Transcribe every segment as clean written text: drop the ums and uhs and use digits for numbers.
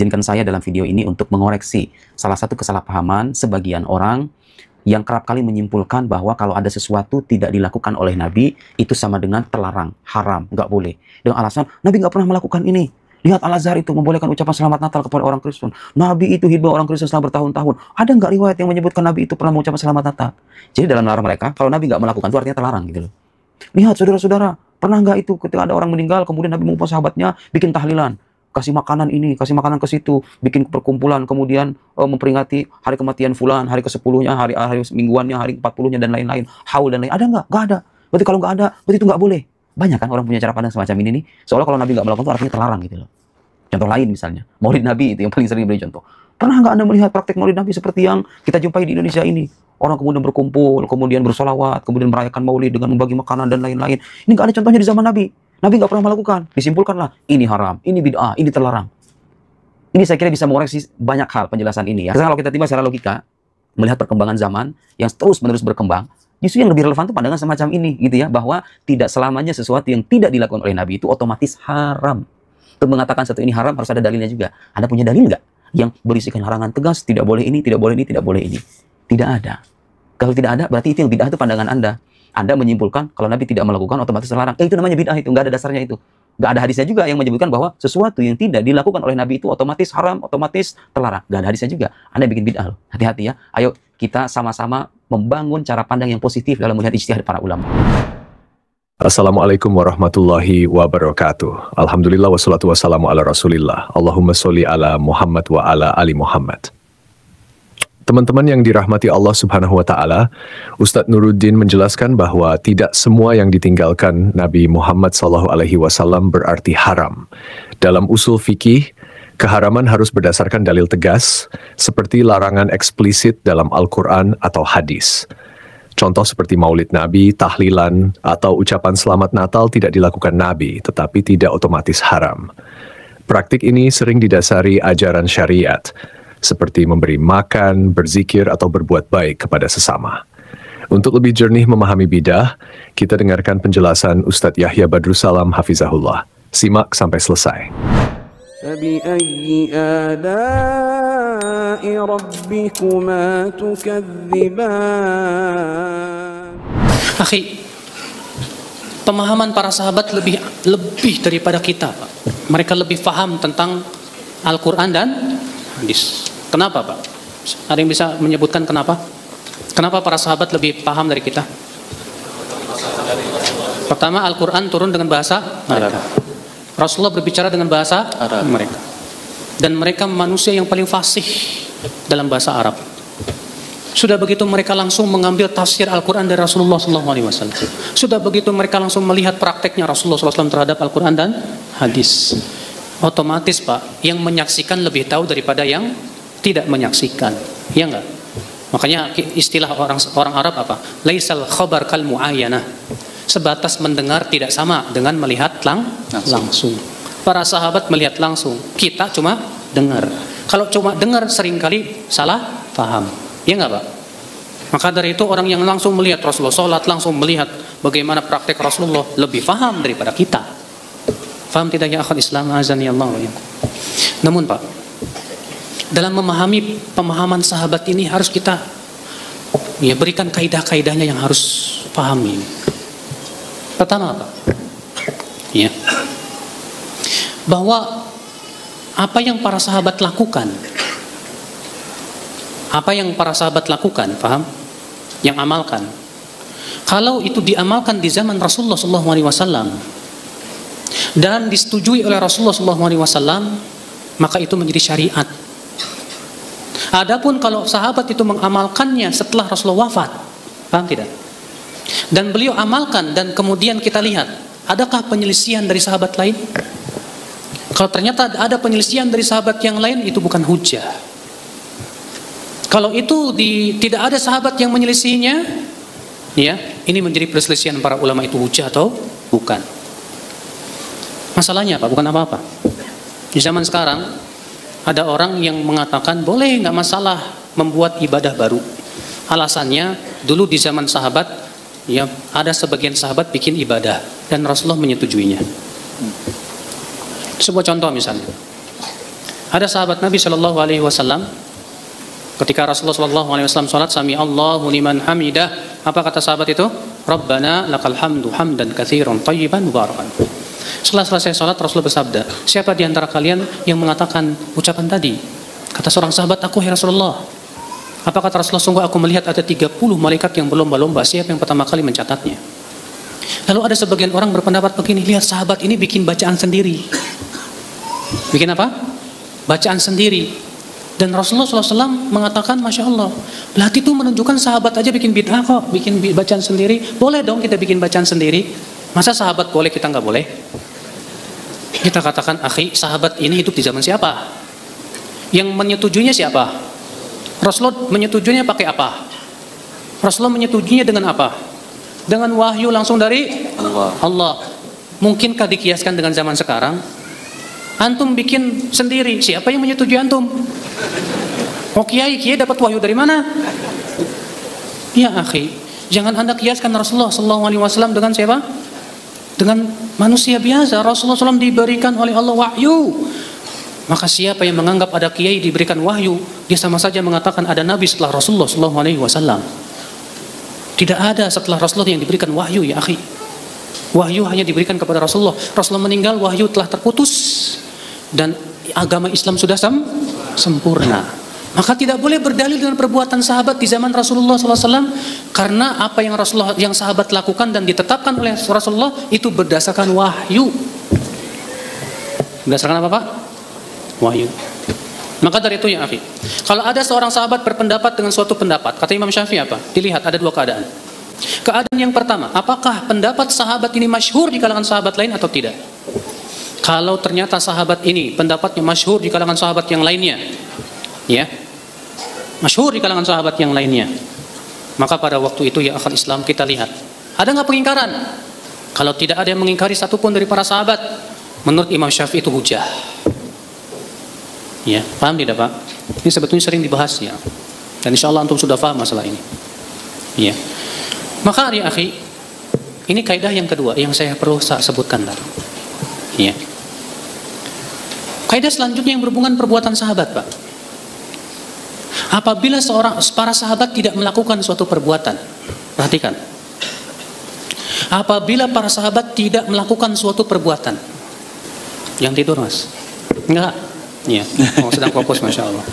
Izinkan saya dalam video ini untuk mengoreksi salah satu kesalahpahaman sebagian orang yang kerap kali menyimpulkan bahwa kalau ada sesuatu tidak dilakukan oleh Nabi, itu sama dengan terlarang, haram, nggak boleh. Dengan alasan, Nabi nggak pernah melakukan ini. Lihat Al-Azhar itu membolehkan ucapan selamat Natal kepada orang Kristen. Nabi itu hidup orang Kristen selama bertahun-tahun. Ada nggak riwayat yang menyebutkan Nabi itu pernah mengucapkan selamat Natal? Jadi dalam nalar mereka, kalau Nabi nggak melakukan itu artinya terlarang gitu loh. Lihat saudara-saudara, pernah nggak itu ketika ada orang meninggal, kemudian Nabi mengumpul sahabatnya bikin tahlilan. Kasih makanan ini, kasih makanan ke situ, bikin perkumpulan, kemudian memperingati hari kematian fulan, hari ke-10-nya, hari mingguannya, hari 40-nya, dan lain-lain. Haul dan lain. Ada nggak? Nggak ada. Berarti kalau nggak ada, berarti itu nggak boleh. Banyak kan orang punya cara pandang semacam ini nih. Seolah kalau Nabi nggak melakukan itu artinya terlarang gitu loh. Contoh lain misalnya, Maulid Nabi itu yang paling sering diberi contoh. Pernah nggak Anda melihat praktek Maulid Nabi seperti yang kita jumpai di Indonesia ini? Orang kemudian berkumpul, kemudian bersolawat, kemudian merayakan Maulid dengan membagi makanan dan lain-lain. Ini nggak ada contohnya di zaman Nabi. Nabi nggak pernah melakukan. Disimpulkanlah, ini haram, ini bid'ah, ini terlarang. Ini saya kira bisa mengoreksi banyak hal penjelasan ini ya. Sekarang kalau kita tiba secara logika, melihat perkembangan zaman yang terus-menerus berkembang, justru yang lebih relevan itu pandangan semacam ini gitu ya, bahwa tidak selamanya sesuatu yang tidak dilakukan oleh Nabi itu otomatis haram. Untuk mengatakan satu ini haram harus ada dalilnya juga. Anda punya dalil nggak yang berisikan larangan tegas, tidak boleh ini, tidak boleh ini, tidak boleh ini? Tidak ada. Kalau tidak ada, berarti itu yang bid'ah itu pandangan Anda. Anda menyimpulkan kalau Nabi tidak melakukan otomatis terlarang. Itu namanya bid'ah, itu nggak ada dasarnya itu. Nggak ada hadisnya juga yang menyebutkan bahwa sesuatu yang tidak dilakukan oleh Nabi itu otomatis haram, otomatis terlarang. Nggak ada hadisnya juga. Anda bikin bid'ah loh. Hati-hati ya. Ayo kita sama-sama membangun cara pandang yang positif dalam melihat ijtihad para ulama. Assalamualaikum warahmatullahi wabarakatuh. Alhamdulillah wassalatu wassalamu ala rasulillah. Allahumma sholli ala Muhammad wa ala ali Muhammad. Teman-teman yang dirahmati Allah subhanahu wa ta'ala, Ustadz Nuruddin menjelaskan bahwa tidak semua yang ditinggalkan Nabi Muhammad SAW berarti haram. Dalam usul fikih, keharaman harus berdasarkan dalil tegas, seperti larangan eksplisit dalam Al-Quran atau hadis. Contoh seperti maulid Nabi, tahlilan, atau ucapan selamat Natal tidak dilakukan Nabi, tetapi tidak otomatis haram. Praktik ini sering didasari ajaran syariat, seperti memberi makan, berzikir, atau berbuat baik kepada sesama. Untuk lebih jernih memahami bidah, kita dengarkan penjelasan Ustadz Yahya Badrussalam Hafizahullah. Simak sampai selesai. فَبِأَيِّ آلَاءِ رَبِّكُمَا تُكَذِّبَانِ. Akhi, pemahaman para sahabat lebih daripada kita, Pak. Mereka lebih paham tentang Al-Quran dan hadis. Kenapa, Pak? Ada yang bisa menyebutkan kenapa? Kenapa para sahabat lebih paham dari kita? Pertama, Al-Quran turun dengan bahasa mereka. Rasulullah berbicara dengan bahasa Arab mereka. Dan mereka manusia yang paling fasih dalam bahasa Arab. Sudah begitu mereka langsung mengambil tafsir Al-Quran dari Rasulullah SAW. Sudah begitu mereka langsung melihat prakteknya Rasulullah SAW terhadap Al-Quran dan hadis. Otomatis, Pak, yang menyaksikan lebih tahu daripada yang tidak menyaksikan. Ya enggak? Makanya istilah orang Arab apa? Laisal khabar kal muayyanah. Sebatas mendengar tidak sama dengan melihat langsung. Para sahabat melihat langsung, kita cuma dengar. Kalau cuma dengar seringkali salah paham. Ya enggak, Pak? Maka dari itu orang yang langsung melihat Rasulullah sholat, langsung melihat bagaimana praktek Rasulullah, lebih paham daripada kita. Faham tidak ya akhul Islam azani Allah wa iyyakum. Namun, Pak, dalam memahami pemahaman sahabat ini harus kita berikan kaidah-kaidahnya yang harus pahami. Pertama apa? Bahwa apa yang para sahabat lakukan, paham? Yang amalkan. Kalau itu diamalkan di zaman Rasulullah SAW dan disetujui oleh Rasulullah SAW, maka itu menjadi syariat. Adapun kalau sahabat itu mengamalkannya setelah Rasulullah wafat, paham tidak? Dan beliau amalkan dan kemudian kita lihat, adakah penyelisihan dari sahabat lain? Kalau ternyata ada penyelisihan dari sahabat yang lain, itu bukan hujah. Kalau itu tidak ada sahabat yang menyelisihinya, ini menjadi perselisihan para ulama, itu hujah atau bukan. Masalahnya apa? Bukan apa-apa. Di zaman sekarang ada orang yang mengatakan boleh, nggak masalah membuat ibadah baru. Alasannya dulu di zaman sahabat ada sebagian sahabat bikin ibadah dan Rasulullah menyetujuinya. Sebuah contoh misalnya, Ada sahabat Nabi Shallallahu Alaihi Wasallam ketika Rasulullah Shallallahu Alaihi Wasallam sholat, sami Allahu liman hamidah, apa kata sahabat itu? Rabbana lakal hamdu hamdan katsiran thayyiban mubarakan. Setelah selesai sholat, Rasulullah bersabda, siapa di antara kalian yang mengatakan ucapan tadi? Kata seorang sahabat, aku ya Rasulullah. Apa kata Rasulullah? Sungguh aku melihat ada 30 malaikat yang berlomba-lomba, siapa yang pertama kali mencatatnya. Lalu ada sebagian orang berpendapat begini, lihat sahabat ini bikin bacaan sendiri. Bikin apa? Bacaan sendiri. Dan Rasulullah SAW mengatakan, Masya Allah, berarti itu menunjukkan sahabat aja bikin bid'ah kok, bikin bacaan sendiri. Boleh dong kita bikin bacaan sendiri. Masa sahabat boleh, kita nggak boleh? Kita katakan, akhi, sahabat ini hidup di zaman siapa? Yang menyetujuinya siapa? Rasulullah menyetujuinya pakai apa? Rasulullah menyetujuinya dengan apa? Dengan wahyu langsung dari Allah. Mungkinkah dikiaskan dengan zaman sekarang? Antum bikin sendiri, siapa yang menyetujui antum? Oh kiai dapat wahyu dari mana? Ya akhi, jangan anda kiaskan Rasulullah SAW dengan siapa? Dengan manusia biasa. Rasulullah SAW diberikan oleh Allah wahyu. Maka siapa yang menganggap ada kiai diberikan wahyu, dia sama saja mengatakan ada nabi setelah Rasulullah SAW. Tidak ada setelah Rasulullah yang diberikan wahyu, ya akhi. Wahyu hanya diberikan kepada Rasulullah. Rasulullah meninggal, wahyu telah terputus. Dan agama Islam sudah sempurna. Maka tidak boleh berdalil dengan perbuatan sahabat di zaman Rasulullah SAW, karena apa yang yang sahabat lakukan dan ditetapkan oleh Rasulullah itu berdasarkan wahyu. Berdasarkan apa Pak? Wahyu. Maka dari itu ya akhi, kalau ada seorang sahabat berpendapat dengan suatu pendapat, kata Imam Syafi'i apa? Dilihat ada dua keadaan. Keadaan yang pertama, apakah pendapat sahabat ini masyhur di kalangan sahabat lain atau tidak? Kalau ternyata sahabat ini pendapatnya masyhur di kalangan sahabat yang lainnya, ya, masyhur di kalangan sahabat yang lainnya, maka pada waktu itu ya akal Islam kita lihat, ada nggak pengingkaran? Kalau tidak ada yang mengingkari satupun dari para sahabat, menurut Imam Syafi'i itu hujah. Ya, paham tidak Pak? Ini sebetulnya sering dibahas ya, dan insya Allah antum sudah paham masalah ini. Ya, maka ya akhi, ini kaidah yang kedua yang saya perlu sebutkan tadi. Ya. Kaidah selanjutnya yang berhubungan perbuatan sahabat, Pak. Apabila para sahabat tidak melakukan suatu perbuatan, perhatikan. Apabila para sahabat tidak melakukan suatu perbuatan, yang tidur mas? Enggak. Ya. Oh, sedang fokus, masya Allah.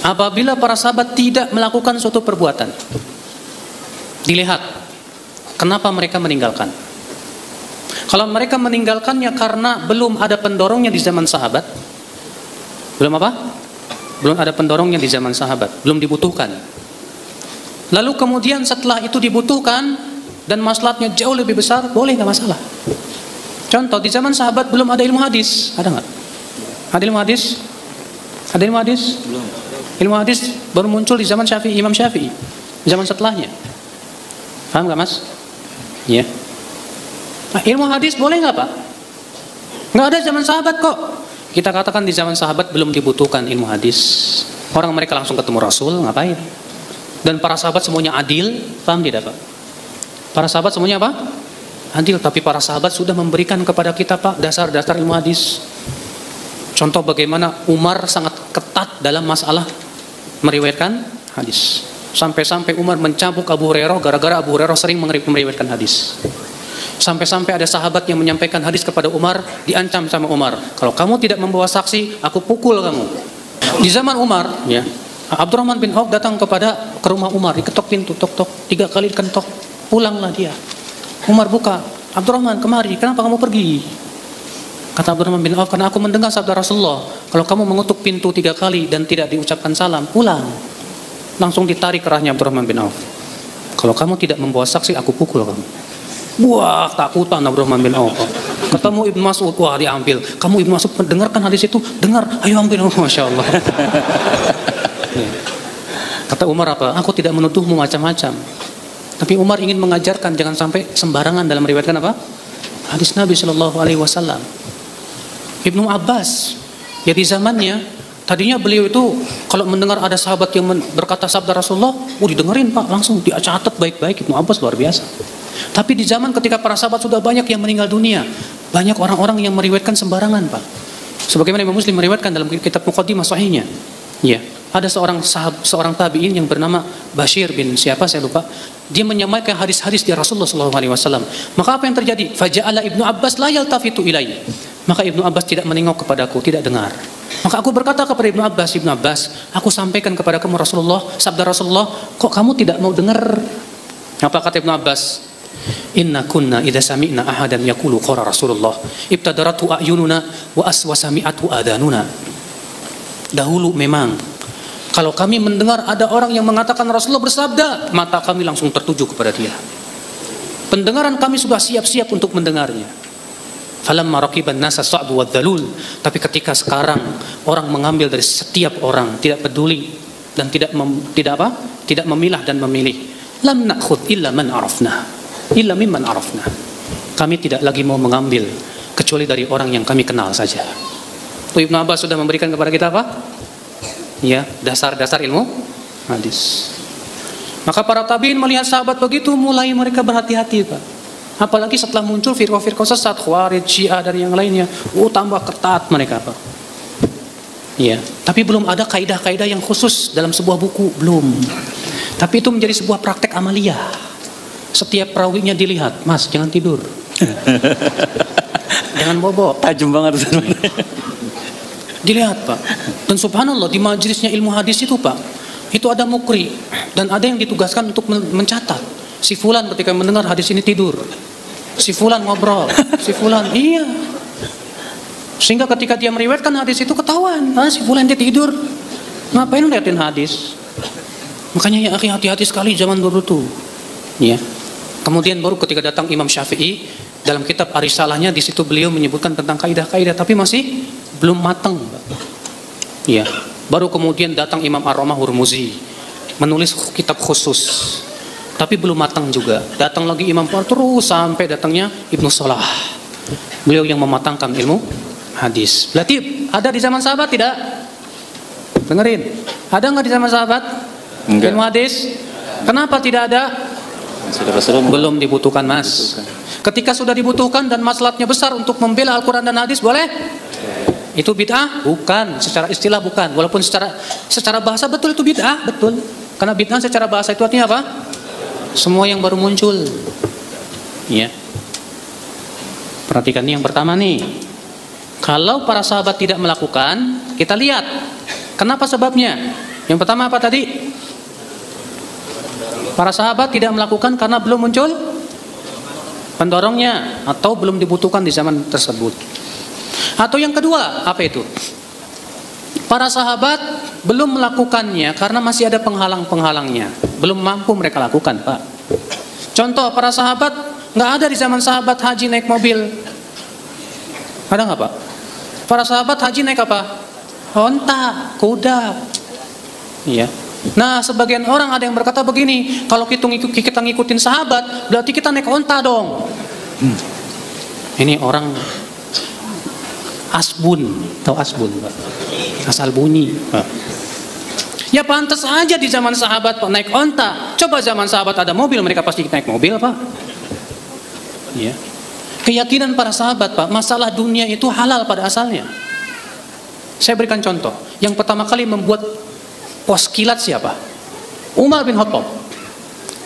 Apabila para sahabat tidak melakukan suatu perbuatan, dilihat kenapa mereka meninggalkan. Kalau mereka meninggalkannya karena belum ada pendorongnya di zaman sahabat, belum apa? Belum ada pendorongnya di zaman sahabat, belum dibutuhkan. Lalu kemudian setelah itu dibutuhkan dan maslahatnya jauh lebih besar, boleh, nggak masalah. Contoh, di zaman sahabat belum ada ilmu hadis, ada nggak? Ada ilmu hadis? Ada ilmu hadis? Belum. Ilmu hadis baru muncul di zaman Syafi'i, Imam Syafi'i, zaman setelahnya. Paham nggak mas? Ya. Nah, ilmu hadis boleh nggak Pak? Nggak ada zaman sahabat kok. Kita katakan di zaman sahabat belum dibutuhkan ilmu hadis. Orang mereka langsung ketemu Rasul, ngapain? Dan para sahabat semuanya adil, paham tidak Pak? Para sahabat semuanya apa? Adil, tapi para sahabat sudah memberikan kepada kita Pak dasar-dasar ilmu hadis. Contoh bagaimana Umar sangat ketat dalam masalah meriwayatkan hadis. Sampai-sampai Umar mencambuk Abu Hurairah gara-gara Abu Hurairah sering meriwayatkan hadis. Sampai-sampai ada sahabat yang menyampaikan hadis kepada Umar, diancam sama Umar, kalau kamu tidak membawa saksi, aku pukul kamu. Di zaman Umar, ya, Abdurrahman bin Auf datang ke rumah Umar, diketok pintu, tok-tok, 3 kali diketok, pulanglah dia. Umar buka, Abdurrahman kemari, kenapa kamu pergi? Kata Abdurrahman bin Auf, karena aku mendengar sabda Rasulullah, kalau kamu mengutuk pintu 3 kali dan tidak diucapkan salam, pulang. Langsung ditarik kerahnya Abdurrahman bin Auf. Kalau kamu tidak membawa saksi, aku pukul kamu. Wah, takutan Abdurrahman bin Auf. Ketemu Ibnu Mas'ud, wah diambil. Kamu Ibnu Mas'ud mendengarkan hadis itu? Dengar, ayo ambil. Masya Allah. Kata Umar apa? Aku tidak menuduhmu macam-macam. Tapi Umar ingin mengajarkan jangan sampai sembarangan dalam meriwayatkan apa? Hadis Nabi Shallallahu Alaihi Wasallam. Ibnu Abbas, ya di zamannya, tadinya beliau itu kalau mendengar ada sahabat yang berkata sabda Rasulullah, didengerin Pak, langsung dicatat baik-baik. Ibnu Abbas luar biasa. Tapi di zaman ketika para sahabat sudah banyak yang meninggal dunia, banyak orang-orang yang meriwayatkan sembarangan Pak. Sebagaimana Imam Muslim meriwayatkan dalam kitab Muqaddimah Sahihnya, ya, ada seorang tabi'in yang bernama Bashir bin siapa saya lupa. Dia menyampaikan hadis-hadis dari Rasulullah SAW. Maka apa yang terjadi? Faja'ala Ibnu Abbas la yaltafitu ilai. Maka Ibnu Abbas tidak menengok kepadaku, tidak dengar. Maka aku berkata kepada Ibnu Abbas, aku sampaikan kepada kamu Rasulullah, sabda Rasulullah, kok kamu tidak mau dengar? Apa kata Ibnu Abbas? Inna kunna idza sami'na ahadan yaqulu qala Rasulullah ibtadaratu a'yununa wa aswasami'atu adanuna. Dahulu memang kalau kami mendengar ada orang yang mengatakan Rasulullah bersabda, mata kami langsung tertuju kepada dia. Pendengaran kami sudah siap-siap untuk mendengarnya. Falamma raqiban nasa sa'bu wadzalul. Tapi ketika sekarang orang mengambil dari setiap orang, tidak peduli dan tidak memilah dan memilih. Lam na'khudh illa man arafna, illa mimman arafna. Kami tidak lagi mau mengambil kecuali dari orang yang kami kenal saja. Ibnu Abbas sudah memberikan kepada kita apa? Ya, dasar-dasar ilmu hadis. Maka para tabi'in melihat sahabat begitu, mulai mereka berhati-hati, Pak. Apalagi setelah muncul firqah-firqah sesat, Khawarij, Syiah dan yang lainnya, tambah ketat mereka, Pak. Ya, tapi belum ada kaidah-kaidah yang khusus dalam sebuah buku, belum. Tapi itu menjadi sebuah praktek amaliyah. Setiap perawinya dilihat, Mas, jangan tidur. Jangan bobo. Tajam banget. Dilihat, Pak. Dan subhanallah di majelisnya ilmu hadis itu, Pak, itu ada mukri dan ada yang ditugaskan untuk mencatat. Si fulan ketika mendengar hadis ini tidur. Si fulan ngobrol. Si fulan iya. Sehingga ketika dia meriwayatkan hadis itu ketahuan, si fulan dia tidur. Ngapain liatin hadis? Makanya ya akhi, hati-hati sekali zaman dulu tuh. Ya. Kemudian baru ketika datang Imam Syafi'i dalam kitab Arisalahnya, di situ beliau menyebutkan tentang kaidah-kaidah tapi masih belum matang. Ya. Baru kemudian datang Imam Ar-Ramah Hurmuzi menulis kitab khusus. Tapi belum matang juga. Datang lagi Imam terus sampai datangnya Ibnu Salah. Beliau yang mematangkan ilmu hadis. Berarti ada di zaman sahabat tidak? Dengerin. Ada nggak di zaman sahabat? Enggak. Ilmu hadis? Kenapa tidak ada? Belum dibutuhkan, Mas. Ketika sudah dibutuhkan dan maslahatnya besar untuk membela Al-Quran dan hadis, boleh? Itu bid'ah? Bukan. Secara istilah bukan. Walaupun secara bahasa betul itu bid'ah, betul. Karena bid'ah secara bahasa itu artinya apa? Semua yang baru muncul. Ya. Perhatikan nih yang pertama nih. Kalau para sahabat tidak melakukan, kita lihat kenapa sebabnya. Yang pertama apa tadi? Para sahabat tidak melakukan karena belum muncul pendorongnya atau belum dibutuhkan di zaman tersebut. Atau yang kedua, apa itu? Para sahabat belum melakukannya karena masih ada penghalang-penghalangnya. Belum mampu mereka lakukan, Pak. Contoh, para sahabat nggak ada di zaman sahabat haji naik mobil. Ada nggak, Pak? Para sahabat haji naik apa? Onta, kuda. Iya. Nah, sebagian orang ada yang berkata begini, kalau kita ngikutin sahabat, berarti kita naik onta dong. Ini orang asbun, tahu asbun, Pak? Asal bunyi, Pak. Ya pantas aja di zaman sahabat Pak naik onta. Coba zaman sahabat ada mobil, mereka pasti naik mobil, Pak. Ya. Keyakinan para sahabat, Pak, masalah dunia itu halal pada asalnya. Saya berikan contoh. Yang pertama kali membuat pos kilat siapa? Umar bin Khattab.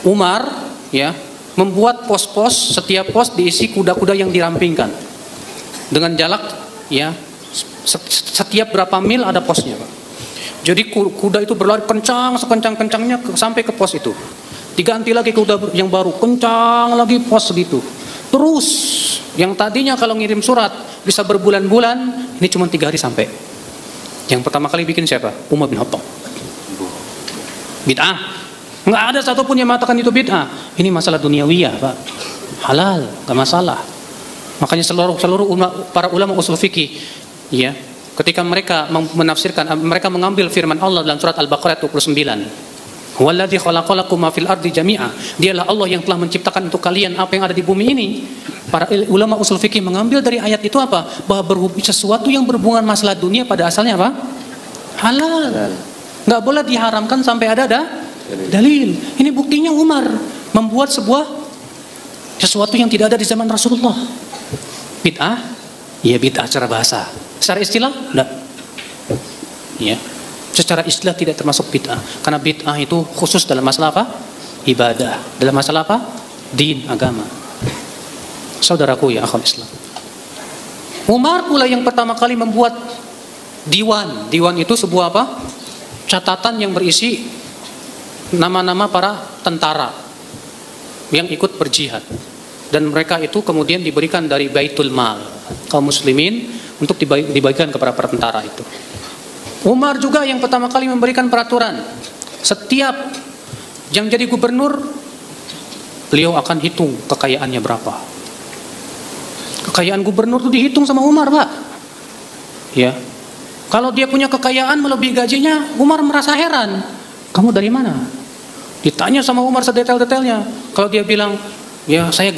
Umar, ya, membuat pos-pos, setiap pos diisi kuda-kuda yang dirampingkan. Dengan jalak, ya, setiap berapa mil ada posnya, Pak. Jadi kuda itu berlari kencang, sekencang-kencangnya sampai ke pos itu. Diganti lagi kuda yang baru, kencang lagi pos segitu. Terus, yang tadinya kalau ngirim surat bisa berbulan-bulan, ini cuma 3 hari sampai. Yang pertama kali bikin siapa? Umar bin Khattab. Bid'ah. Nggak ada satupun yang mengatakan itu bid'ah. Ini masalah duniawiyah, Pak. Halal, nggak masalah. Makanya seluruh para ulama usul fikih, ya, ketika mereka menafsirkan, mereka mengambil firman Allah dalam surat Al-Baqarah 29. Walladzi khalaqalakum ma fil ardi jami'a. Dialah Allah yang telah menciptakan untuk kalian apa yang ada di bumi ini. Para ulama usul fikih mengambil dari ayat itu apa? Bahwa sesuatu yang berhubungan masalah dunia pada asalnya apa? Halal. Nggak boleh diharamkan sampai ada dalil. Ini buktinya Umar membuat sesuatu yang tidak ada di zaman Rasulullah. Bid'ah? Ya bid'ah secara bahasa. Secara istilah, enggak. Ya. Secara istilah tidak termasuk bid'ah. Karena bid'ah itu khusus dalam masalah apa? Ibadah. Dalam masalah apa? Din, agama. Saudaraku ya akhwal Islam. Umar pula yang pertama kali membuat diwan. Diwan itu sebuah apa? Catatan yang berisi nama-nama para tentara yang ikut berjihad. Dan mereka itu kemudian diberikan dari Baitul Mal kaum muslimin untuk dibagikan kepada para tentara itu. Umar juga yang pertama kali memberikan peraturan, setiap yang jadi gubernur beliau akan hitung kekayaannya berapa. Kekayaan gubernur itu dihitung sama Umar, Pak. Ya. Kalau dia punya kekayaan melebihi gajinya, Umar merasa heran. Kamu dari mana? Ditanya sama Umar sedetail-detailnya. Kalau dia bilang, ya saya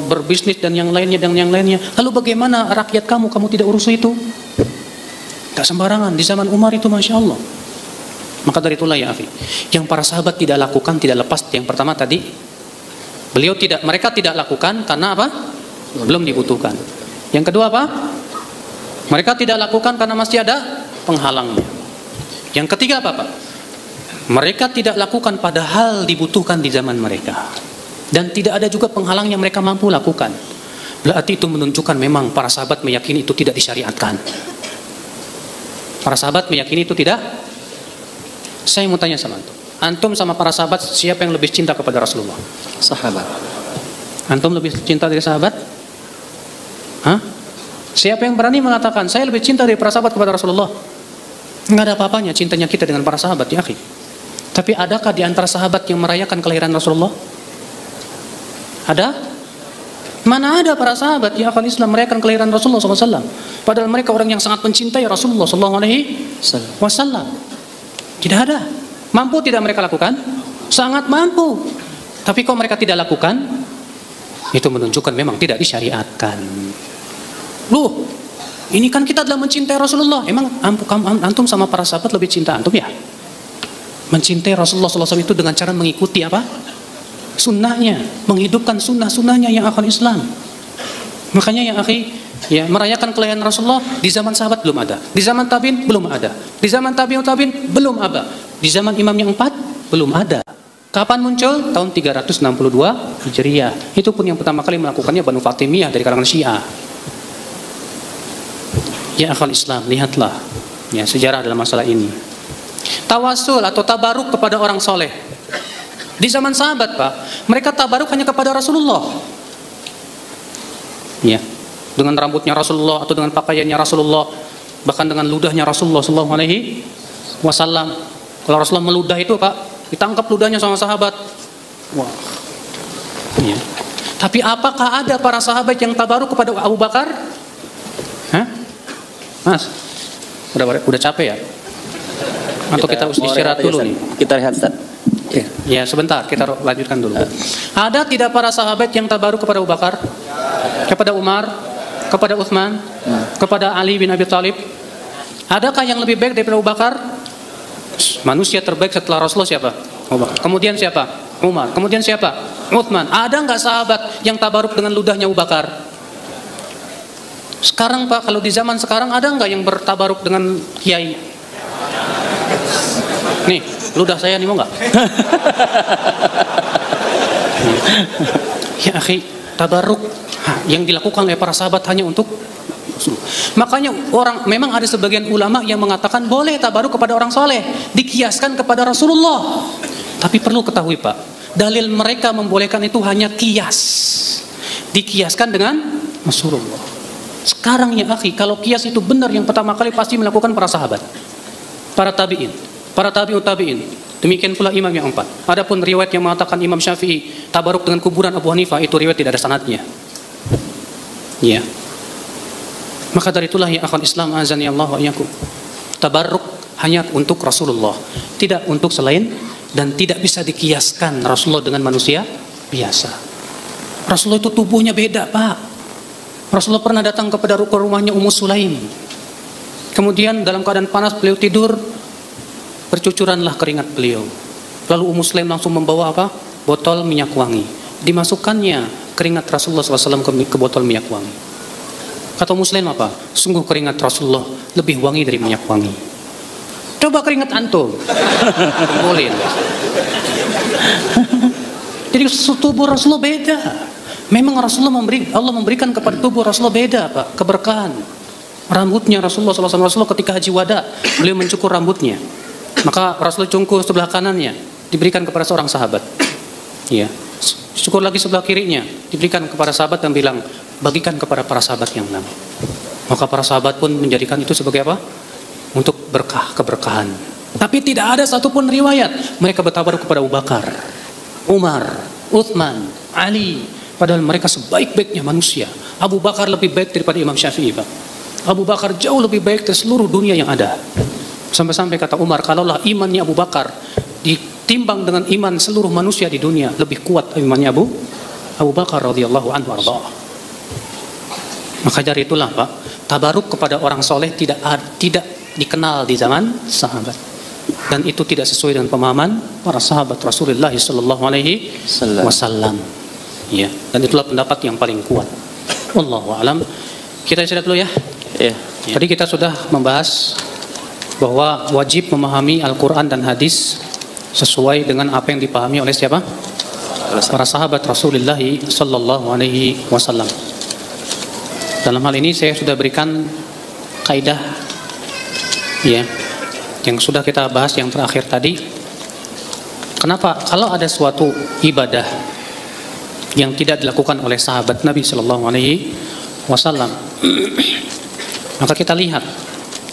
berbisnis dan yang lainnya. Lalu bagaimana rakyat kamu tidak urus itu? Gak sembarangan di zaman Umar itu, masya Allah. Maka dari itulah ya akhi, yang para sahabat tidak lakukan tidak lepas yang pertama tadi, mereka tidak lakukan karena apa? Belum dibutuhkan. Yang kedua apa? Mereka tidak lakukan karena masih ada penghalangnya. Yang ketiga apa Pak? Mereka tidak lakukan padahal dibutuhkan di zaman mereka. Dan tidak ada juga penghalang yang mereka mampu lakukan. Berarti itu menunjukkan memang para sahabat meyakini itu tidak disyariatkan. Para sahabat meyakini itu tidak. Saya mau tanya sama antum. Antum sama para sahabat siapa yang lebih cinta kepada Rasulullah? Sahabat. Antum lebih cinta dari sahabat? Hah? Siapa yang berani mengatakan saya lebih cinta dari para sahabat kepada Rasulullah? Enggak ada apa-apanya cintanya kita dengan para sahabat ya akhi. Tapi adakah di antara sahabat yang merayakan kelahiran Rasulullah? Ada? Mana ada para sahabat yang akan Islam merayakan kelahiran Rasulullah SAW? Padahal mereka orang yang sangat mencintai Rasulullah SAW. Tidak ada. Mampu tidak mereka lakukan? Sangat mampu. Tapi kalau mereka tidak lakukan, itu menunjukkan memang tidak disyariatkan. Loh, ini kan kita adalah mencintai Rasulullah. Emang antum sama para sahabat lebih cinta antum ya? Mencintai Rasulullah SAW itu dengan cara mengikuti apa? Sunnahnya, menghidupkan sunnah-sunnahnya yang akan Islam. Makanya yang akhi, ya merayakan kelahiran Rasulullah di zaman sahabat belum ada, di zaman tabiin belum ada, di zaman tabi'ut tabi'in belum ada, di zaman imam yang 4 belum ada. Kapan muncul? Tahun 362 Hijriah. Itu pun yang pertama kali melakukannya Banu Fatimiyah dari kalangan Syiah. Ya akhal Islam, lihatlah ya sejarah dalam masalah ini. Tawasul atau tabaruk kepada orang soleh. Di zaman sahabat Pak, mereka tabaruk hanya kepada Rasulullah. Ya, dengan rambutnya Rasulullah atau dengan pakaiannya Rasulullah, bahkan dengan ludahnya Rasulullah SAW. Kalau Rasulullah meludah itu Pak, ditangkap ludahnya sama sahabat. Wah. Ya. Tapi apakah ada para sahabat yang tabaruk kepada Abu Bakar? Hah? Mas, udah capek ya? Atau kita istirahat dulu nih? Kita rehat Ustaz. Ya sebentar, kita lanjutkan dulu. Ada tidak para sahabat yang tabaruk kepada Abu Bakar, kepada Umar, kepada Utsman, kepada Ali bin Abi Thalib? Adakah yang lebih baik daripada Abu Bakar? Manusia terbaik setelah Rasulullah siapa? Abu Bakar. Kemudian siapa? Umar. Kemudian siapa? Utsman. Ada nggak sahabat yang tabaruk dengan ludahnya Abu Bakar? Sekarang Pak, kalau di zaman sekarang ada nggak yang bertabaruk dengan kiai? Nih, ludah saya nih mau nggak? Ya akhi, tabaruk yang dilakukan oleh para sahabat hanya untuk. Makanya memang ada sebagian ulama yang mengatakan boleh tabaruk kepada orang soleh, dikiaskan kepada Rasulullah. Tapi perlu ketahui Pak, dalil mereka membolehkan itu hanya kias, dikiaskan dengan Rasulullah. Sekarang ya akhi, kalau kias itu benar, yang pertama kali pasti melakukan para sahabat, para tabi'in, para tabi'ut tabi'in. Demikian pula imam yang 4. Adapun riwayat yang mengatakan Imam Syafi'i tabaruk dengan kuburan Abu Hanifah, itu riwayat tidak ada sanadnya. Ya. Maka dari itulah ya akhwan Islam azani Allah wa iyyakum. Tabarruk hanya untuk Rasulullah, tidak untuk selain, dan tidak bisa dikiaskan Rasulullah dengan manusia biasa. Rasulullah itu tubuhnya beda, Pak. Rasulullah pernah datang kepada rumahnya Ummu Sulaim. Kemudian dalam keadaan panas beliau tidur, bercucuranlah keringat beliau. Lalu Ummu Sulaim langsung membawa apa? Botol minyak wangi. Dimasukkannya keringat Rasulullah SAW ke botol minyak wangi. Kata Muslim apa? Sungguh keringat Rasulullah lebih wangi dari minyak wangi. Coba keringat antum. Boleh. Jadi tubuh Rasulullah beda. Memang Allah memberikan kepada tubuh Rasulullah beda, Pak, keberkahan. Rambutnya Rasulullah SAW ketika haji wada, beliau mencukur rambutnya. Maka Rasulullah cukur sebelah kanannya, diberikan kepada seorang sahabat. Ya. Cukur lagi sebelah kirinya, diberikan kepada sahabat dan bilang, bagikan kepada para sahabat yang lain. Maka para sahabat pun menjadikan itu sebagai apa? Untuk berkah, keberkahan. Tapi tidak ada satupun riwayat mereka bertabaruk kepada Abu Bakar, Umar, Uthman, Ali. Padahal mereka sebaik-baiknya manusia. Abu Bakar lebih baik daripada Imam Syafi'i, Pak. Abu Bakar jauh lebih baik dari seluruh dunia yang ada. Sampai-sampai kata Umar, kalaulah imannya Abu Bakar ditimbang dengan iman seluruh manusia di dunia, lebih kuat imannya Abu Bakar radhiyallahu anhu arda. Maka dari itulah, Pak, tabaruk kepada orang soleh tidak dikenal di zaman sahabat. Dan itu tidak sesuai dengan pemahaman para sahabat Rasulullah sallallahu alaihi wasallam. Ya, dan itulah pendapat yang paling kuat. Wallahu a'lam. Kita istirahat dulu ya. Iya. Tadi kita sudah membahas bahwa wajib memahami Al-Quran dan hadis sesuai dengan apa yang dipahami oleh siapa? Para sahabat Rasulullah sallallahu alaihi wasallam. Dalam hal ini saya sudah berikan kaidah ya yang sudah kita bahas yang terakhir tadi. Kenapa kalau ada suatu ibadah yang tidak dilakukan oleh sahabat Nabi sallallahu alaihi wasallam, maka kita lihat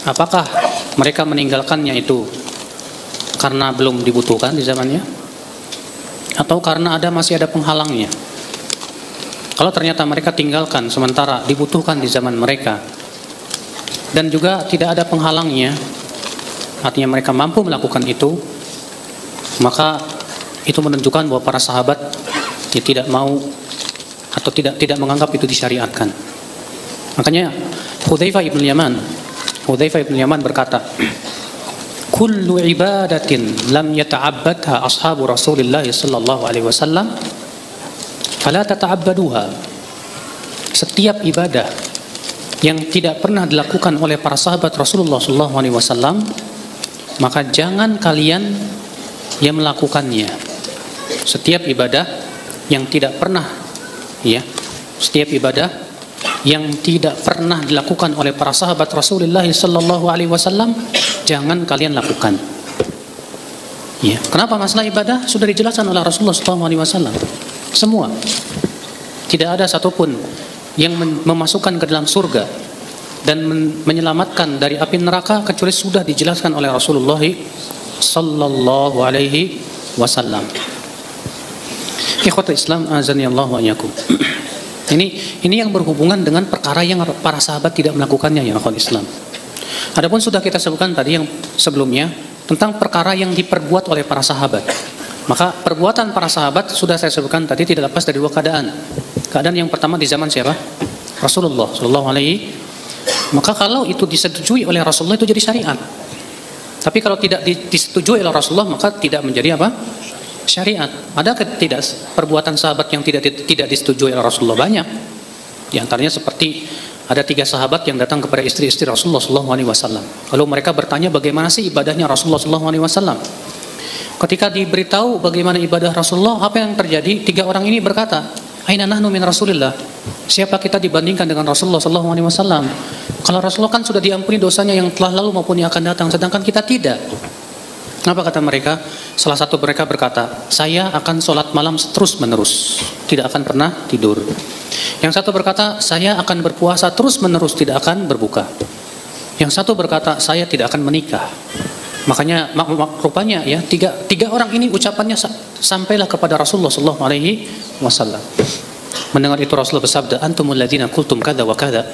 apakah mereka meninggalkannya itu karena belum dibutuhkan di zamannya, atau karena masih ada penghalangnya. Kalau ternyata mereka tinggalkan sementara dibutuhkan di zaman mereka dan juga tidak ada penghalangnya, artinya mereka mampu melakukan itu, maka itu menunjukkan bahwa para sahabat tidak mau atau tidak menganggap itu disyariatkan. Makanya Hudzaifah ibn Yaman berkata, kullu ibadatin lam yata'abbadha ashabu Rasulillah sallallahu alaihi wasallam fala tata'abbaduha. Setiap ibadah yang tidak pernah dilakukan oleh para sahabat Rasulullah sallallahu alaihi wasallam, maka jangan kalian yang melakukannya. Setiap ibadah yang tidak pernah yang tidak pernah dilakukan oleh para sahabat Rasulullah sallallahu alaihi wasallam, jangan kalian lakukan. Ya, kenapa masalah ibadah sudah dijelaskan oleh Rasulullah sallallahu alaihi wasallam. Semua. Tidak ada satupun yang memasukkan ke dalam surga dan menyelamatkan dari api neraka kecuali sudah dijelaskan oleh Rasulullah sallallahu alaihi wasallam. Ikhwatul Islam azani Allah wa iyyakum. Ini yang berhubungan dengan perkara yang para sahabat tidak melakukannya ya ikhwatul Islam. Adapun sudah kita sebutkan tadi yang sebelumnya tentang perkara yang diperbuat oleh para sahabat. Maka perbuatan para sahabat sudah saya sebutkan tadi tidak lepas dari dua keadaan. Keadaan yang pertama di zaman siapa? Rasulullah sallallahu alaihi. Maka kalau itu disetujui oleh Rasulullah itu jadi syariat. Tapi kalau tidak disetujui oleh Rasulullah maka tidak menjadi apa? Syariat. Ada tidak perbuatan sahabat yang tidak disetujui oleh Rasulullah? Banyak. Di antaranya seperti ada 3 sahabat yang datang kepada istri-istri Rasulullah SAW. Lalu mereka bertanya bagaimana sih ibadahnya Rasulullah SAW. Ketika diberitahu bagaimana ibadah Rasulullah, apa yang terjadi? 3 orang ini berkata, Aina nahnu min Rasulillah. Siapa kita dibandingkan dengan Rasulullah SAW? Kalau Rasulullah kan sudah diampuni dosanya yang telah lalu maupun yang akan datang, sedangkan kita tidak. Apa kata mereka? Salah satu mereka berkata, saya akan sholat malam terus menerus, tidak akan pernah tidur. Yang satu berkata, saya akan berpuasa terus menerus, tidak akan berbuka. Yang satu berkata, saya tidak akan menikah. Makanya rupanya ya tiga orang ini ucapannya sampailah kepada Rasulullah sallallahu alaihi wasallam. Mendengar itu Rasulullah bersabda, antumul ladzina qultum kadza wa kadza.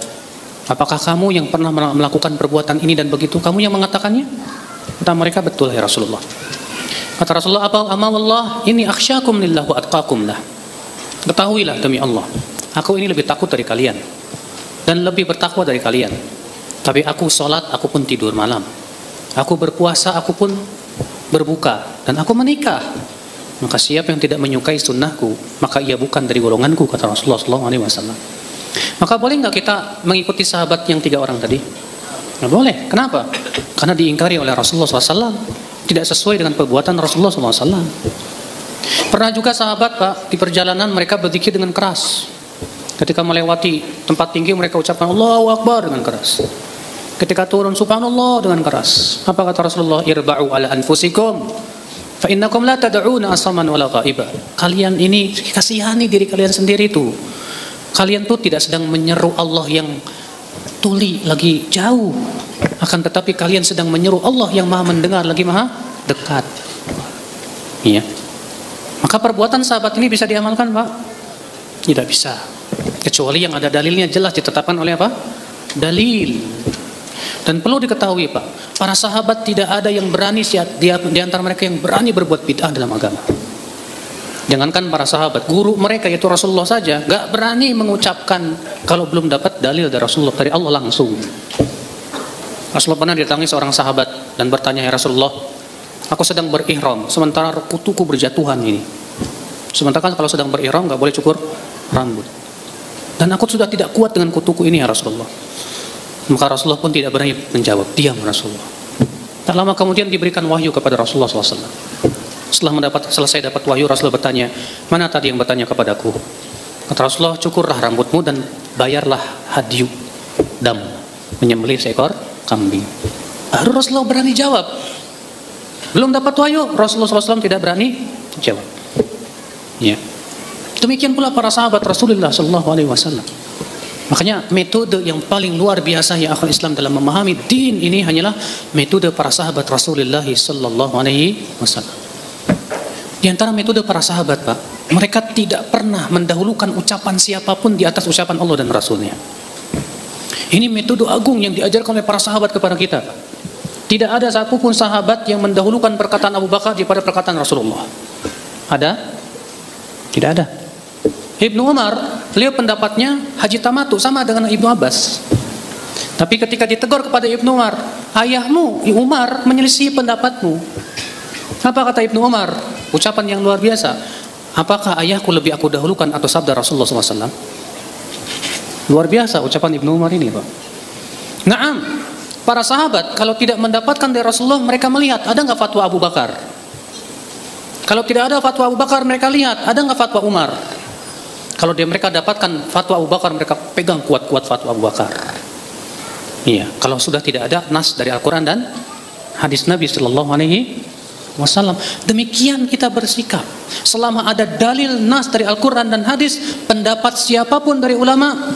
Apakah kamu yang pernah melakukan perbuatan ini dan begitu? Kamu yang mengatakannya? Kata mereka, betul ya Rasulullah. Kata Rasulullah, apa amawallah ini akhsyakum lillah wa atqakum lah. Ketahuilah demi Allah, aku ini lebih takut dari kalian dan lebih bertakwa dari kalian. Tapi aku sholat, aku pun tidur malam. Aku berpuasa, aku pun berbuka, dan aku menikah. Maka siapa yang tidak menyukai sunnahku, maka ia bukan dari golonganku, kata Rasulullah SAW. Maka boleh nggak kita mengikuti sahabat yang 3 orang tadi? Nggak boleh. Kenapa? Karena diingkari oleh Rasulullah SAW. Tidak sesuai dengan perbuatan Rasulullah SAW. Pernah juga sahabat, Pak, di perjalanan mereka berzikir dengan keras. Ketika melewati tempat tinggi mereka ucapkan Allahu Akbar dengan keras. Ketika turun Subhanallah dengan keras. Apa kata Rasulullah? Irba'u ala anfusikum fa innakum la tad'una asaman wala ghaiba. Kalian ini kasihani diri kalian sendiri itu. Kalian tuh tidak sedang menyeru Allah yang tuli lagi jauh, akan tetapi kalian sedang menyeru Allah yang maha mendengar lagi maha dekat. Iya. Maka perbuatan sahabat ini bisa diamalkan, Pak? Tidak bisa. Kecuali yang ada dalilnya jelas ditetapkan oleh apa? Dalil. Dan perlu diketahui, Pak, para sahabat tidak ada yang berani di antara mereka yang berani berbuat bid'ah dalam agama. Jangankan para sahabat, guru mereka yaitu Rasulullah saja gak berani mengucapkan kalau belum dapat dalil dari Rasulullah, dari Allah langsung. Rasulullah pernah didatangi seorang sahabat dan bertanya, ya Rasulullah, aku sedang berihram sementara kutuku berjatuhan ini. Sementara kan kalau sedang berihram gak boleh cukur rambut. Dan aku sudah tidak kuat dengan kutuku ini ya Rasulullah. Maka Rasulullah pun tidak berani menjawab, diam Rasulullah. Tak lama kemudian diberikan wahyu kepada Rasulullah SAW. Setelah selesai dapat wahyu, Rasulullah bertanya, mana tadi yang bertanya kepadaku? Kata Rasulullah, cukurlah rambutmu dan bayarlah hadyu dam, menyembelih seekor kambing. Baru Rasulullah berani jawab. Belum dapat wahyu, Rasulullah SAW tidak berani jawab. Ya. Demikian pula para sahabat Rasulullah SAW. Makanya metode yang paling luar biasa yang akhul Islam dalam memahami din ini hanyalah metode para sahabat Rasulullah SAW. Di antara metode para sahabat, Pak, mereka tidak pernah mendahulukan ucapan siapapun di atas ucapan Allah dan Rasulnya. Ini metode agung yang diajarkan oleh para sahabat kepada kita, Pak. Tidak ada satupun sahabat yang mendahulukan perkataan Abu Bakar daripada perkataan Rasulullah. Ada? Tidak ada. Ibnu Umar, beliau pendapatnya haji tamatu sama dengan Ibnu Abbas. Tapi ketika ditegur kepada Ibnu Umar, ayahmu Umar menyelisih pendapatmu. Apa kata Ibnu Umar? Ucapan yang luar biasa. Apakah ayahku lebih aku dahulukan atau sabda Rasulullah SAW? Luar biasa ucapan Ibnu Umar ini, Pak. Naam, para sahabat kalau tidak mendapatkan dari Rasulullah, mereka melihat ada nggak fatwa Abu Bakar. Kalau tidak ada fatwa Abu Bakar, mereka lihat ada nggak fatwa Umar. Kalau mereka dapatkan fatwa Abu Bakar, mereka pegang kuat-kuat fatwa Abu Bakar. Iya, kalau sudah tidak ada nas dari Al-Quran dan hadis Nabi Sallallahu Alaihi Wasallam. Demikian kita bersikap. Selama ada dalil nas dari Al-Quran dan hadis, pendapat siapapun dari ulama,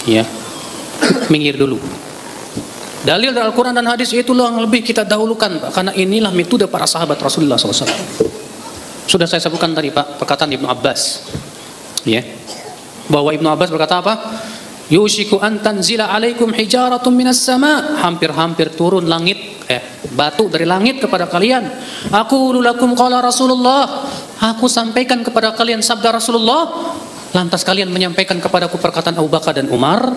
ya, minggir dulu. Dalil dari Al-Quran dan hadis itulah yang lebih kita dahulukan, Pak, karena inilah metode para sahabat Rasulullah SAW. Sudah saya sebutkan tadi, Pak, perkataan Ibnu Abbas, ya, bahwa Ibnu Abbas berkata apa? Yushiku an tanzila alaikum hijaratun minas sama. Hampir-hampir turun batu dari langit kepada kalian. Aku lakum qala Rasulullah. Aku sampaikan kepada kalian sabda Rasulullah. Lantas kalian menyampaikan kepadaku perkataan Abu Bakar dan Umar.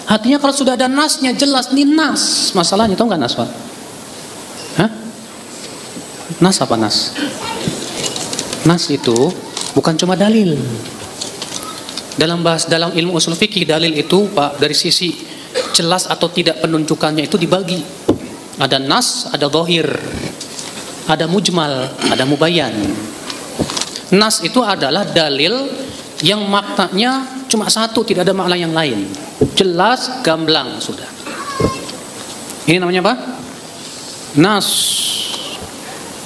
Artinya kalau sudah ada nasnya jelas, ini nas. Masalahnya tahu nggak nas, Pak? Hah? Nas apa nas? Nas itu bukan cuma dalil. Dalam ilmu usul fikih, dalil itu, Pak, dari sisi jelas atau tidak penunjukannya itu dibagi. Ada nas, ada zahir, ada mujmal, ada mubayyan. Nas itu adalah dalil yang maknanya cuma satu, tidak ada makna yang lain. Jelas, gamblang, sudah. Ini namanya apa? Nas.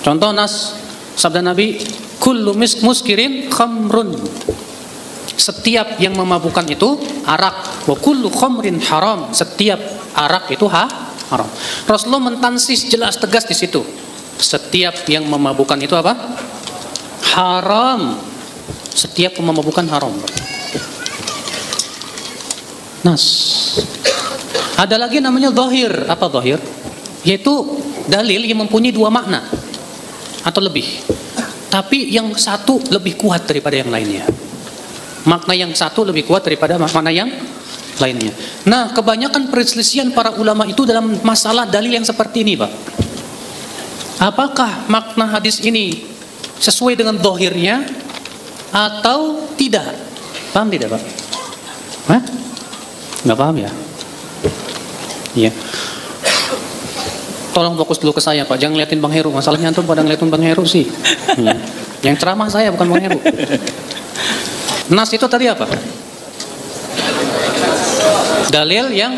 Contoh nas, sabda Nabi, kullu muskirin khamrun. Setiap yang memabukkan itu arak. Wa kullu khamrin haram. Setiap arak itu haram. Rasulullah mentansis jelas tegas di situ. Setiap yang memabukkan itu apa? Haram. Setiap yang memabukkan haram. Nas. Ada lagi namanya zahir. Apa zahir? Yaitu dalil yang mempunyai dua makna atau lebih. Tapi yang satu lebih kuat daripada yang lainnya. Makna yang satu lebih kuat daripada makna yang lainnya. Nah, kebanyakan perselisihan para ulama itu dalam masalah dalil yang seperti ini, Pak. Apakah makna hadis ini sesuai dengan zahirnya atau tidak? Paham tidak, Pak? Hah? Nggak paham ya? Iya. Tolong fokus dulu ke saya Pak, jangan ngeliatin Bang Heru. Masalahnya antum pada ngeliatin Bang Heru sih. Iya. Yang ceramah saya bukan Bang Heru. Nas itu tadi apa? Dalil yang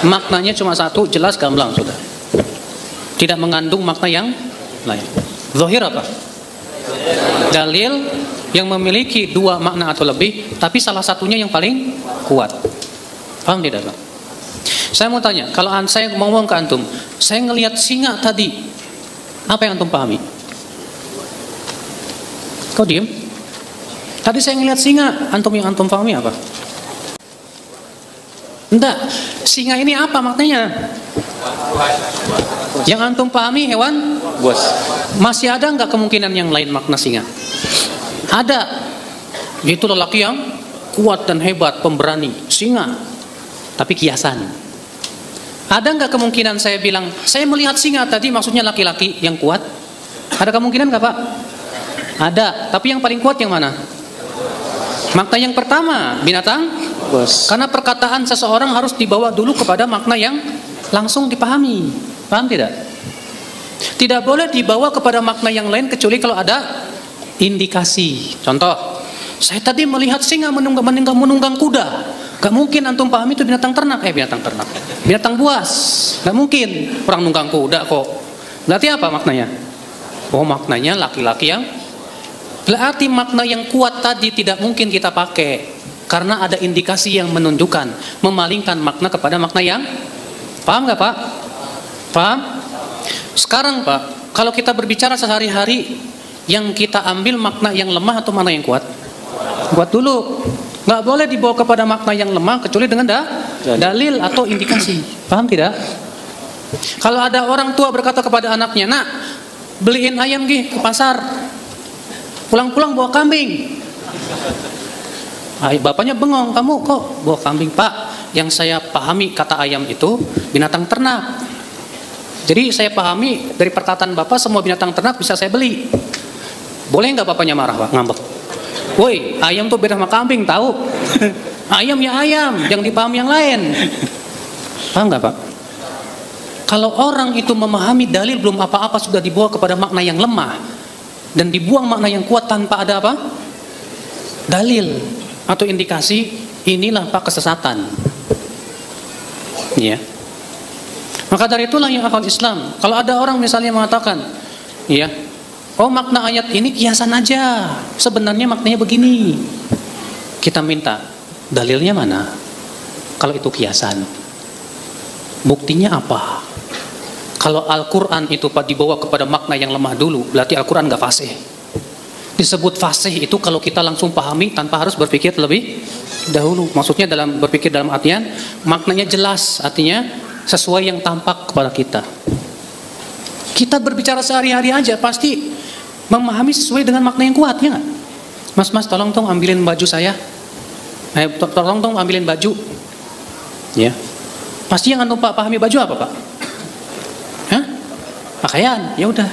maknanya cuma satu, jelas gamblang sudah. Tidak mengandung makna yang lain. Zahir apa? Dalil yang memiliki dua makna atau lebih, tapi salah satunya yang paling kuat. Paham tidak Bang? Saya mau tanya, kalau saya ngomong ke antum, saya ngelihat singa tadi, apa yang antum pahami? Kau diem? Tadi saya ngelihat singa, yang antum pahami apa? Enggak, singa ini apa maknanya? Yang antum pahami hewan Buas. Masih ada nggak kemungkinan yang lain makna singa? Ada. Itu lelaki yang kuat dan hebat, pemberani, singa. Tapi kiasan. Ada nggak kemungkinan saya bilang, saya melihat singa tadi maksudnya laki-laki yang kuat? Ada kemungkinan nggak Pak? Ada. Tapi yang paling kuat yang mana? Makna yang pertama, binatang Buas. Karena perkataan seseorang harus dibawa dulu kepada makna yang langsung dipahami. Paham tidak? Tidak boleh dibawa kepada makna yang lain kecuali kalau ada indikasi. Contoh, saya tadi melihat singa menunggang kuda. Gak mungkin antum pahami itu binatang ternak. Binatang buas. Gak mungkin orang nunggang kuda kok. Berarti apa maknanya? Oh, maknanya laki-laki yang. Berarti makna yang kuat tadi tidak mungkin kita pakai. Karena ada indikasi yang menunjukkan, memalingkan makna kepada makna yang. Paham gak Pak? Paham? Sekarang Pak, kalau kita berbicara sehari-hari, yang kita ambil makna yang lemah atau makna yang kuat? Kuat dulu. Nggak boleh dibawa kepada makna yang lemah kecuali dengan dalil atau indikasi. Paham tidak? Kalau ada orang tua berkata kepada anaknya, nak, beliin ayam ke pasar, pulang-pulang bawa kambing. Bapaknya bengong, kamu kok bawa kambing? Pak, yang saya pahami kata ayam itu binatang ternak. Jadi saya pahami dari perkataan bapak semua binatang ternak bisa saya beli. Boleh nggak bapaknya marah Pak? Ngambek. Woi, ayam tuh beda sama kambing, tahu? Ayam ya ayam, yang dipahami yang lain. Paham nggak Pak? Kalau orang itu memahami dalil belum apa-apa sudah dibawa kepada makna yang lemah dan dibuang makna yang kuat tanpa ada apa? Dalil atau indikasi, inilah Pak kesesatan. Ya. Maka dari itulah yang akal Islam. Kalau ada orang misalnya mengatakan, ya, oh makna ayat ini kiasan aja, sebenarnya maknanya begini. Kita minta dalilnya mana? Kalau itu kiasan, buktinya apa? Kalau Al-Quran itu Pak dibawa kepada makna yang lemah dulu, berarti Al-Quran gak fasih. Disebut fasih itu kalau kita langsung pahami tanpa harus berpikir lebih dahulu. Maksudnya berpikir dalam artian maknanya jelas, artinya sesuai yang tampak kepada kita. Kita berbicara sehari-hari aja pasti memahami sesuai dengan makna yang kuat, ya nggak? Mas, tolong dong ambilin baju saya. Tolong dong ambilin baju. Ya. Pasti yang antum Pak pahami baju apa Pak? Hah? Pakaian. Ya udah.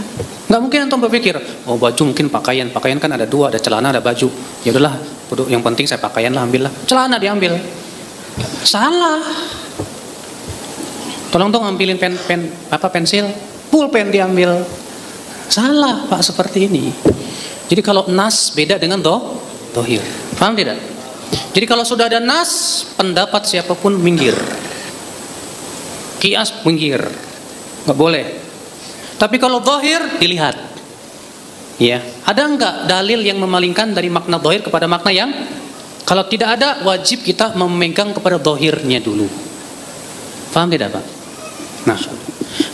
Nggak mungkin antum berpikir, oh baju mungkin pakaian. Pakaian kan ada dua, ada celana, ada baju. Ya udahlah, yang penting saya pakaian lah, ambillah. Celana diambil. Salah. Tolong dong ambilin pensil, pulpen diambil. Salah Pak seperti ini. Jadi kalau nas beda dengan dohir. Paham tidak? Jadi kalau sudah ada nas, pendapat siapapun minggir. Kias minggir. Nggak boleh. Tapi kalau dohir dilihat. Ya, ada enggak dalil yang memalingkan dari makna dohir kepada makna yang? Kalau tidak ada, wajib kita memegang kepada dohirnya dulu. Paham tidak Pak? Nah,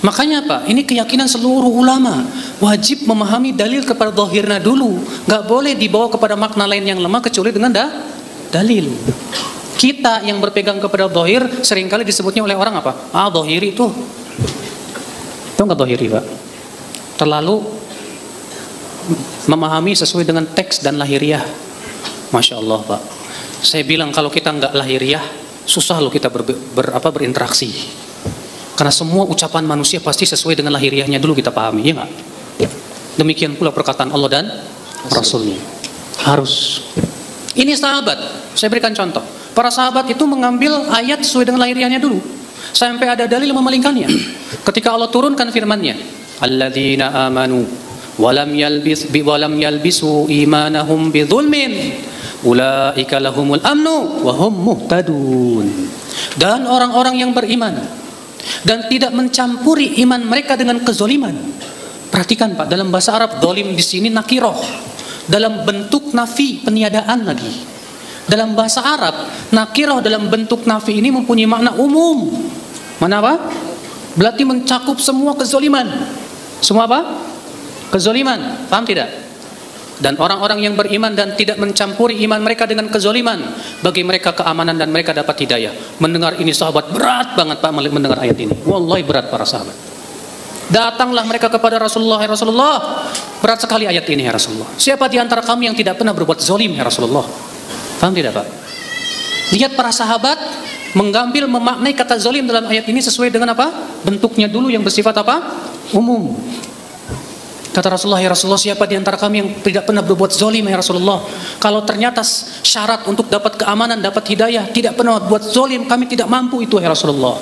makanya Pak, ini keyakinan seluruh ulama, wajib memahami dalil kepada dohirnya dulu. Nggak boleh dibawa kepada makna lain yang lemah kecuali dengan dalil. Kita yang berpegang kepada dohir seringkali disebutnya oleh orang apa? Ah, dohiri itu. Itu nggak dohiri Pak. Terlalu memahami sesuai dengan teks dan lahiriah. Masya Allah Pak. Saya bilang kalau kita nggak lahiriah, susah loh kita berinteraksi. Karena semua ucapan manusia pasti sesuai dengan lahiriahnya dulu kita pahami, ya nggak? Demikian pula perkataan Allah dan Rasulnya. Harus. Ini sahabat. Saya berikan contoh. Para sahabat itu mengambil ayat sesuai dengan lahiriahnya dulu, sampai ada dalil memalingkannya. Ketika Allah turunkan firman-Nya, alladzina amanu walam yalbisu imanahum bidzulmin ulaika lahumul amnu wa hum muhtadun. Dan orang-orang yang beriman dan tidak mencampuri iman mereka dengan kezoliman. Perhatikan Pak, dalam bahasa Arab zalim di sini nakiroh, dalam bentuk nafi, peniadaan lagi. Dalam bahasa Arab, nakiroh dalam bentuk nafi ini mempunyai makna umum. Mana apa? Berarti mencakup semua kezoliman. Semua apa? Kezoliman. Paham tidak? Dan orang-orang yang beriman dan tidak mencampuri iman mereka dengan kezoliman, bagi mereka keamanan dan mereka dapat hidayah. Mendengar ini sahabat berat banget Pak mendengar ayat ini. Wallahi berat para sahabat. Datanglah mereka kepada Rasulullah, ya Rasulullah, berat sekali ayat ini ya Rasulullah. Siapa di antara kami yang tidak pernah berbuat zalim ya Rasulullah? Paham tidak Pak? Lihat para sahabat mengambil memaknai kata zalim dalam ayat ini sesuai dengan apa? Bentuknya dulu yang bersifat apa? Umum. Kata Rasulullah, ya Rasulullah, siapa di antara kami yang tidak pernah berbuat zalim ya Rasulullah? Kalau ternyata syarat untuk dapat keamanan, dapat hidayah, tidak pernah berbuat zalim, kami tidak mampu itu ya Rasulullah.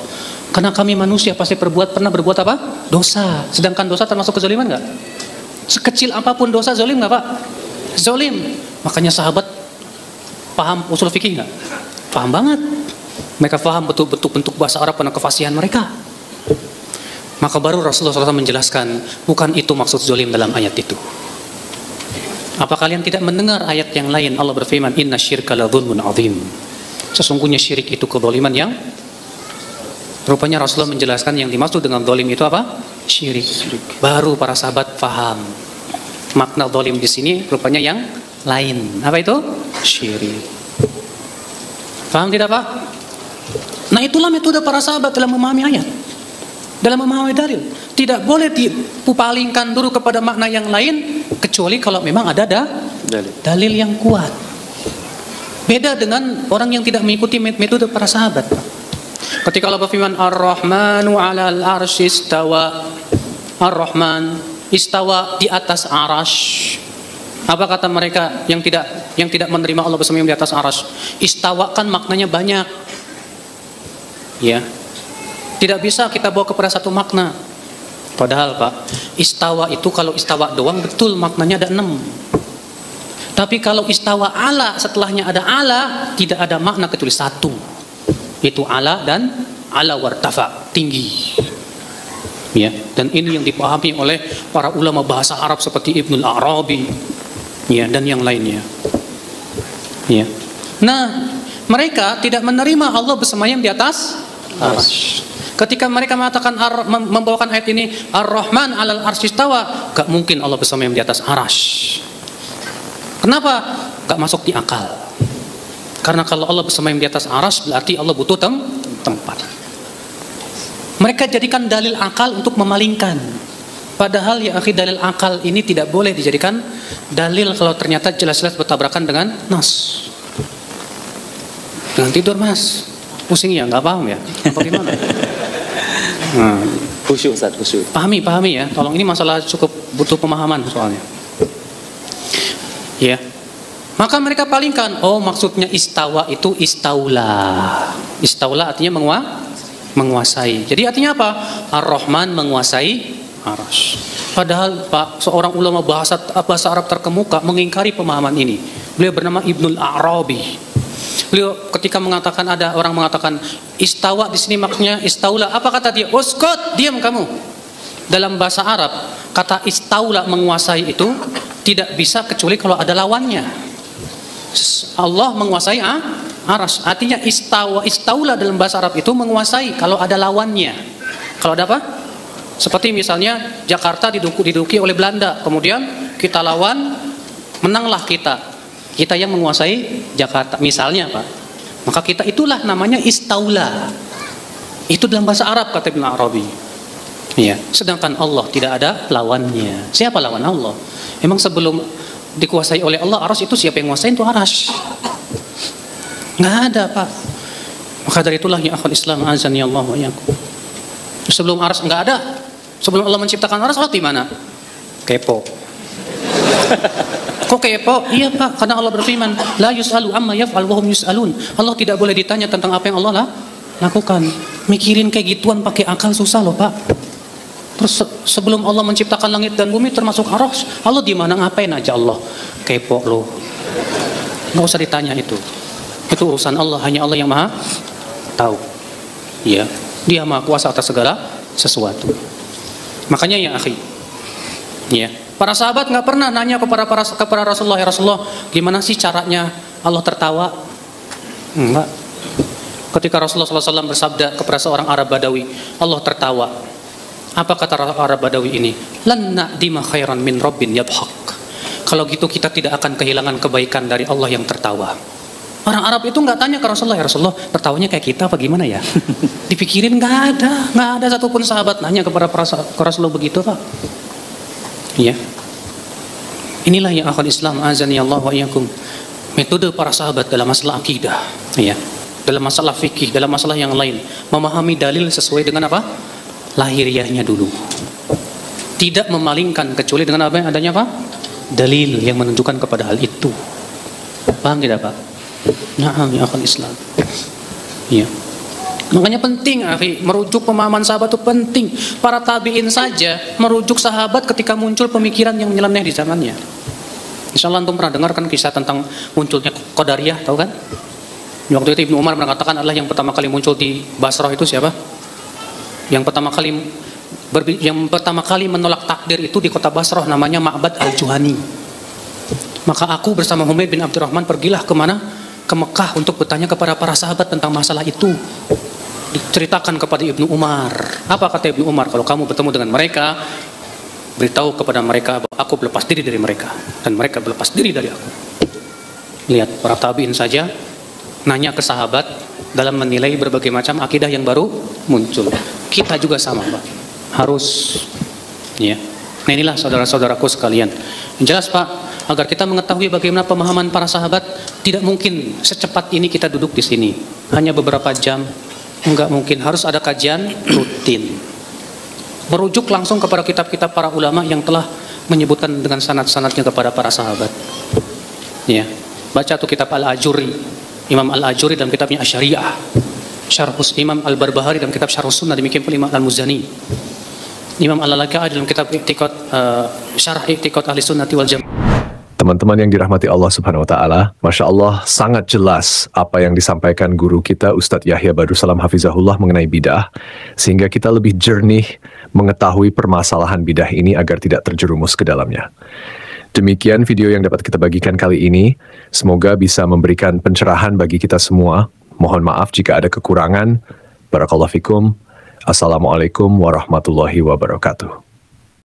Karena kami manusia pasti pernah berbuat apa? Dosa. Sedangkan dosa termasuk kezaliman enggak? Sekecil apapun dosa zalim enggak Pak? Zalim. Makanya sahabat paham usul fikih enggak? Paham banget. Mereka paham betul-betul bentuk bahasa Arab dan kefasihan mereka. Maka baru Rasulullah SAW menjelaskan, bukan itu maksud zalim dalam ayat itu. Apa kalian tidak mendengar ayat yang lain? Allah berfirman, inna syirka la dzulmun adzim. Sesungguhnya syirik itu kezaliman yang rupanya Rasulullah menjelaskan yang dimaksud dengan zalim itu apa? Syirik. Baru para sahabat paham makna zalim di sini rupanya yang lain. Apa itu? Syirik. Paham tidak Pak? Nah itulah metode para sahabat dalam memahami ayat, dalam memahami dalil. Tidak boleh dipalingkan dulu kepada makna yang lain kecuali kalau memang ada dalil yang kuat. Beda dengan orang yang tidak mengikuti metode para sahabat. Ketika Allah berfirman Ar-Rahmanu 'alal 'arsy istawa. Ar-Rahman istawa di atas arasy. Apa kata mereka yang tidak menerima Allah bersemayam di atas arasy? Istawa kan maknanya banyak. Ya. Tidak bisa kita bawa kepada satu makna. Padahal Pak, istawa itu kalau istawa doang betul maknanya ada 6. Tapi kalau istawa ala setelahnya ada ala, tidak ada makna kecuali satu. Itu ala dan ala wartafa, tinggi. Ya, dan ini yang dipahami oleh para ulama bahasa Arab seperti Ibnul Arabi, ya, dan yang lainnya. Ya. Nah, mereka tidak menerima Allah bersemayam di atas arasy. Ketika mereka mengatakan membawakan ayat ini Ar-Rahman 'alal 'arsy istawa, gak mungkin Allah bersemayam di atas arasy. Kenapa? Gak masuk di akal. Karena kalau Allah bersemayam di atas arasy berarti Allah butuh tempat. Mereka jadikan dalil akal untuk memalingkan. Padahal ya akhi, dalil akal ini tidak boleh dijadikan dalil kalau ternyata jelas-jelas bertabrakan dengan nas. Jangan tidur Mas, pusing ya, nggak paham ya? Apa gimana? Khusyuk Ustaz, khusyuk. Pahami ya. Tolong, ini masalah cukup butuh pemahaman soalnya. Ya. Maka mereka palingkan. Oh, maksudnya istawa itu istaula. Istaula artinya menguasai. Jadi artinya apa? Ar-Rahman menguasai arasy. Padahal Pak, seorang ulama bahasa Arab terkemuka mengingkari pemahaman ini. Beliau bernama Ibnul Arabi. Beliau ketika mengatakan, ada orang mengatakan istawa di sini maknanya istaula, apa kata dia? Uskut, diam kamu. Dalam bahasa Arab, kata istaula menguasai itu tidak bisa kecuali kalau ada lawannya. Allah menguasai arasy. Artinya istaula dalam bahasa Arab itu menguasai kalau ada lawannya. Kalau ada apa? Seperti misalnya Jakarta diduduki oleh Belanda, kemudian kita lawan, menanglah kita. Kita yang menguasai Jakarta, misalnya Pak. Maka kita itulah namanya istaula. Itu dalam bahasa Arab kata Ibn Arabi. Ya. Sedangkan Allah tidak ada lawannya. Siapa lawan Allah? Emang sebelum dikuasai oleh Allah arasy itu siapa yang menguasai itu arasy? Nggak ada Pak. Maka dari itulah ya akhul Islam azani Allah wa iyyakum. Sebelum arasy nggak ada. Sebelum Allah menciptakan arasy, Allah di mana? Kepo. Kok kepo? Iya Pak, karena Allah berfirman, la yus'alu amma yaf'al wa hum yus'alun. Allah tidak boleh ditanya tentang apa yang Allah lakukan. Mikirin kayak gituan pakai akal susah loh Pak. Terus sebelum Allah menciptakan langit dan bumi termasuk Arsy, Allah di mana ngapain aja Allah? Kepo loh. Nggak usah ditanya itu. Itu urusan Allah, hanya Allah yang Maha tahu. Ya, Dia Maha kuasa atas segala sesuatu. Makanya ya akhi, ya, para sahabat nggak pernah nanya kepada Rasulullah, ya Rasulullah, gimana sih caranya Allah tertawa? Enggak. Ketika Rasulullah SAW bersabda kepada seorang Arab Badawi, Allah tertawa. Apa kata Arab Badawi ini? Lan na'dima khairan min rabbin yadhak. Kalau gitu kita tidak akan kehilangan kebaikan dari Allah yang tertawa. Orang Arab itu nggak tanya ke Rasulullah, ya Rasulullah, tertawanya kayak kita apa gimana ya? Dipikirin nggak ada satupun sahabat nanya kepada Rasulullah begitu Pak. Ya. Inilah yang akhwal Islam azani Allah wa iyyakum. Metode para sahabat dalam masalah akidah, ya. Dalam masalah fikih, dalam masalah yang lain, memahami dalil sesuai dengan apa? Lahiriahnya dulu. Tidak memalingkan kecuali dengan apa yang adanya apa? Dalil yang menunjukkan kepada hal itu. Paham tidak Pak? Nah, ya akhwal Islam. Ya. Makanya penting akhi, merujuk pemahaman sahabat itu penting. Para tabi'in saja merujuk sahabat ketika muncul pemikiran yang nyeleneh di zamannya. Insyaallah antum pernah dengar kan kisah tentang munculnya Qadariyah, tahu kan? Waktu itu Ibnu Umar mengatakan adalah yang pertama kali muncul di Basrah itu siapa? Yang pertama kali menolak takdir itu di kota Basrah, namanya Ma'bad al-Juhani. Maka aku bersama Humaid bin Abdurrahman pergilah kemana? Ke Mekah untuk bertanya kepada para sahabat tentang masalah itu. Diceritakan kepada Ibnu Umar. Apa kata Ibnu Umar? Kalau kamu bertemu dengan mereka, beritahu kepada mereka bahwa aku berlepas diri dari mereka dan mereka berlepas diri dari aku. Lihat, para tabi'in saja nanya ke sahabat dalam menilai berbagai macam akidah yang baru muncul. Kita juga sama Pak, harus ya. Nah inilah saudara-saudaraku sekalian. Yang jelas Pak, agar kita mengetahui bagaimana pemahaman para sahabat, tidak mungkin secepat ini kita duduk di sini hanya beberapa jam. Enggak mungkin, harus ada kajian rutin. Merujuk langsung kepada kitab-kitab para ulama yang telah menyebutkan dengan sanad-sanadnya kepada para sahabat. Ya, baca tuh kitab Al-Ajuri, Imam Al-Ajuri dalam kitabnya Asy-Syariah. Syarhus Imam Al-Barbahari dalam kitab Syarhus Sunnah, demikian pula Imam Al-Muzani. Imam Al-Lalakai dalam kitab Syarh I'tiqad Ahli Sunnati wal Jamaah. Teman-teman yang dirahmati Allah Subhanahu wa taala, Masya Allah sangat jelas apa yang disampaikan guru kita Ustadz Yahya Badrussalam Hafizahullah mengenai bidah, sehingga kita lebih jernih mengetahui permasalahan bidah ini agar tidak terjerumus ke dalamnya. Demikian video yang dapat kita bagikan kali ini, semoga bisa memberikan pencerahan bagi kita semua. Mohon maaf jika ada kekurangan. Barakallahu fikum. Assalamualaikum warahmatullahi wabarakatuh.